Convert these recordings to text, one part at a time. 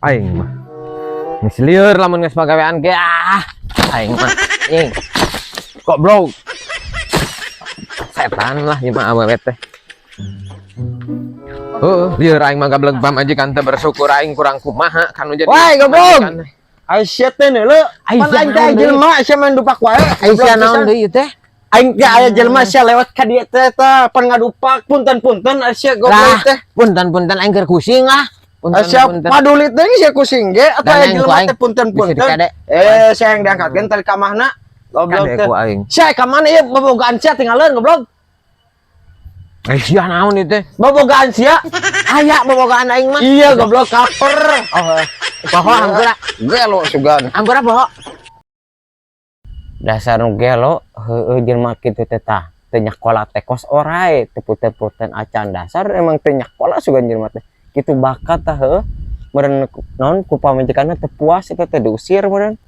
Aing mah geus lieur lamun geus pagawean ge aing mah kok bro setan lah ieu mah awewe teh. Lieur aing mah gableg pamajikan teh bersyukur aing kurang kumaha kanu jadi. Woi goblok. Aisyah teh neuleuh. Pan aing teh jelema sia main dupak wae. Aisyah naon deui ieu teh? Aing teh aya jelema sia lewat ka dieu teh pan ngadupak punten-punten Aisyah goblok teh. Punten-punten aing keur kusing lah. Aisyah paduli teh sia kusing ge atuh aya jelema teh punten-punten. Sia yang diangkatkeun tadi ka mahna. Goblok teh. Sia ka mana ieu bobogaan sia tinggalin goblok. Aisyah naon ieu teh? Bobogaan sia. Aya bobogaan aing mah. Iya goblok kaper. Poho hampura gelo sugan. Hampura poho. Dasar nu gelo heueuh jelema kitu teh tah. Teu nyakola teh kos orae, teu puter-puter acan dasar emang teu nyakola sugan jelema teh. Kitu bakat tah heueuh. Meureun naon ku pamajikanna teu puas eta teh diusir meureun.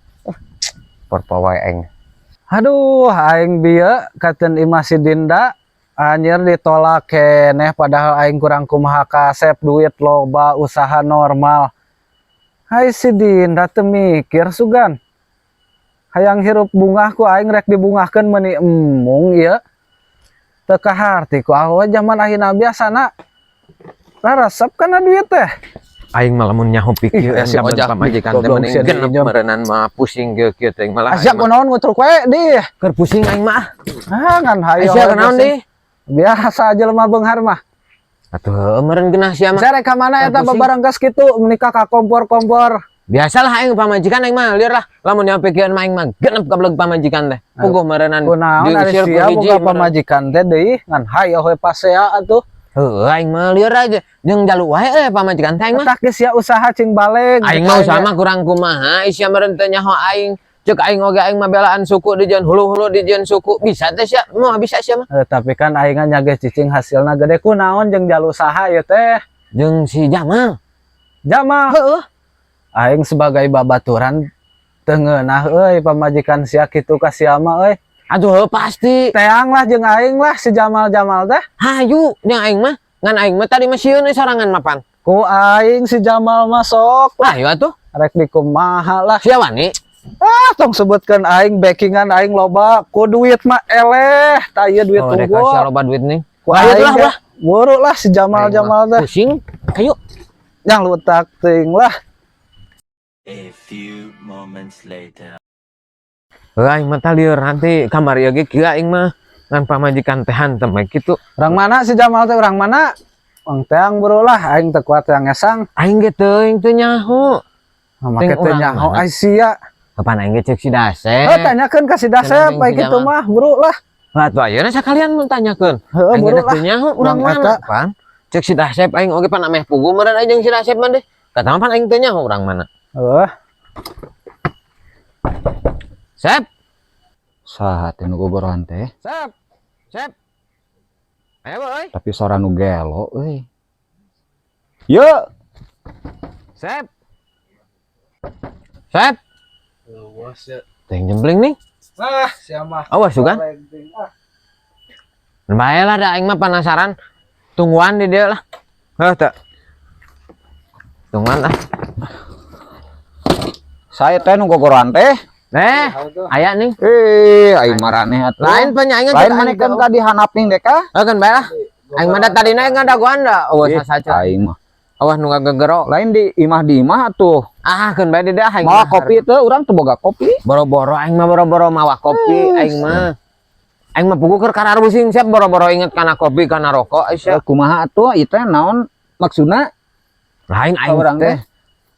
Perpawai aing. Aduh, aing bieu katen Imah si Dinda anjir ditolak keneh padahal aing kurang kumaha kasep duit loba usaha normal. Hai si Dinda teu mikir sugan. Hayang hirup bungah ku aing rek dibungahkeun meuni embung ieu. Teu kaharti ku awewe zaman ayeuna biasana. Raresep kana duit teh. Aing mah lamun nyaho pikir si ojak pamajikan teh mending genep meureunnan mah pusing ge kieu teh malah. Asa kunaon ngutruk we di. Keur pusing aing mah. Ngan hayo. Asa kunaon di? Biasa jelema beunghar mah. Atuh meureun geunah sia mah. Saya ka mana eta babarang gas kitu menikah ka kompor-kompor. Biasalah aing pamajikan aing mah lieur lah. Lamun nyaho pikiran mah aing mah genep kableg pamajikan teh. Puguh meureunnan. Kunaon ari sia boga pamajikan teh deui ngan hayo we pasea atuh. Heuh aing mah lieur aja jeung jalu wae pamajikan teh aing mah. Tak sia usaha cing baleg. Aing mah usaha mah kurang kumaha, sia meureun teh nyaho aing. Cek aing oge aing mah belaan suku di jeun hulu-hulu di jeun suku. Bisa teh sia, moal bisa sia mah. Tapi kan aing nyage cicing hasilna gede kunaon jeung jalu saha ieu teh? Jeung si Jamal. Jamal. Heueuh. Aing sebagai babaturan teu ngeunah euy pamajikan sia kitu ka sia mah euy. Aduh pasti. Teang lah jeung aing lah si Jamal-Jamal teh. Hayu jeung aing mah. Ngan aing mah tadi mah sieun sorangan mapan. Ku aing si Jamal masuk lah. Ayo atuh. Rek dikumaha lah. Sia wani. Tong sebutkeun aing backingan aing loba. Ku duit mah eleh, tah ieu duit unggul. Oh, sia loba duit nih. Ku aing lah. Buru lah si Jamal-Jamal teh. Pusing. Ayo. Yang lutak ting lah. A few moments later. Aing mah tah lieur nanti kamar ieu ge kieu aing mah ngan pamajikan teh hantem kitu. Urang mana si Jamal teh urang mana? Mang teang buru lah aing teu kuat yang ngesang. Aing ge teuing teu nyaho. Make teh nyaho ai sia. Kapan aing ge cek si Dasep. Tanyakeun ka si Dasep bae kitu mah buru lah. Atuh ayeuna sakalian mun tanyakeun. Heueuh buru lah. Teu nyaho urang mana pan? Cek si Dasep aing oge pan ameh puguh meureun aing jeung si Dasep mah deh. Kata pan aing teu nyaho urang mana. Sep. Saha teh nu goborohan teh? Sep. Sep. Ayo boy. Tapi suara nu gelo euy. Ye. Sep. Sep. Awas ya. Teng jembling nih. Sia mah. Awas juga. Baiklah da aing mah penasaran. Tungguan di dia lah. Heuh teh. Tungguan lah. Saya teh nu gogorohan teh. Aya nih. Aing maraneh atuh. Lain penyaingan lain manekeun ka dihanaping deh kah? Kan bae lah. Aing mah tadina aing ngadaguan da. Awas saca. Aing mah. Awas nu ngagegero. Lain di imah atuh. Keun bae di dah aing. Mawa kopi teh urang teu boga kopi. Boro-boro aing mah boro-boro mawa kopi aing mah. Aing mah puguh keur karar busing siap boro-boro inget kana kopi kana rokok sia. Kumaha atuh ieu teh naon maksudna? Lain aing teh.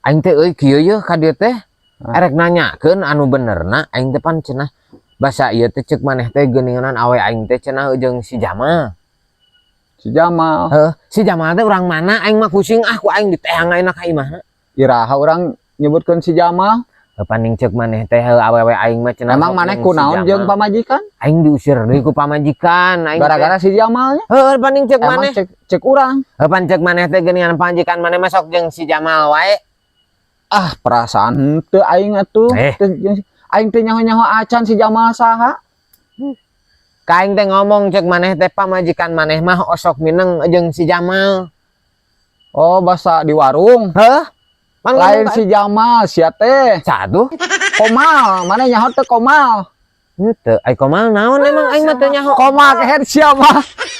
Aing teh euy kieu yeuh ka dieu teh. Erek nanyakeun anu benerna aing teh pan cenah basa ieu teh ceuk maneh teh geuninganan awe aing teh cenah jeung si Jamal. Si Jamal. Heuh, si Jamal teh urang mana aing mah pusing ku aing diteang ayeuna ka imahna. Iraha urang nyebutkeun si Jamal. Paning ceuk maneh teh awewe aing mah cenah. Emang maneh kunaon jeung pamajikan? Aing diusir deui ku pamajikan aing. Gara-gara si Jamalnya? Heuh, paning ceuk maneh. Cek urang. Heuh, pan ceuk maneh teh geuningan pamajikan maneh mah sok jeung si Jamal wae. Perasaan henteu aing atuh. Aing teh nyaho-nyaho acan si Jamal saha? Ka aing teh ngomong cek maneh teh pamajikan maneh mah osok mineng jeung si Jamal. Oh, basa di warung. Heuh? Lain si Jamal sia teh. Satu. Komal, mana nyaho teh Komal? Henteu, ai komal naon emang aing mah teu nyaho. Komal ke siapa?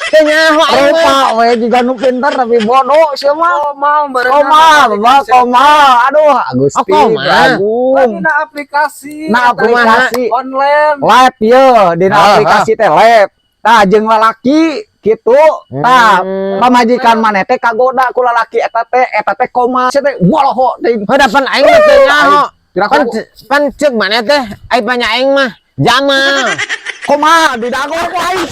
Teu nyaho aing mah. Rupa we juga nu pinter tapi bodoh siapa? Komal Komal. Aduh, Agusti. Komal. Agung. lagi na aplikasi Na aplikasi online. live ye dina Ah, aplikasi teh live. Tah jeung lalaki kitu. Tah pamajikan maneh teh kagoda ku lalaki eta teh Komal. Sia teh boloho teh. Heudapan aing mah teu nyaho. Kira Pan pan ceuk maneh teh ai panya aing mah Jamal. Komal didagor ku aing.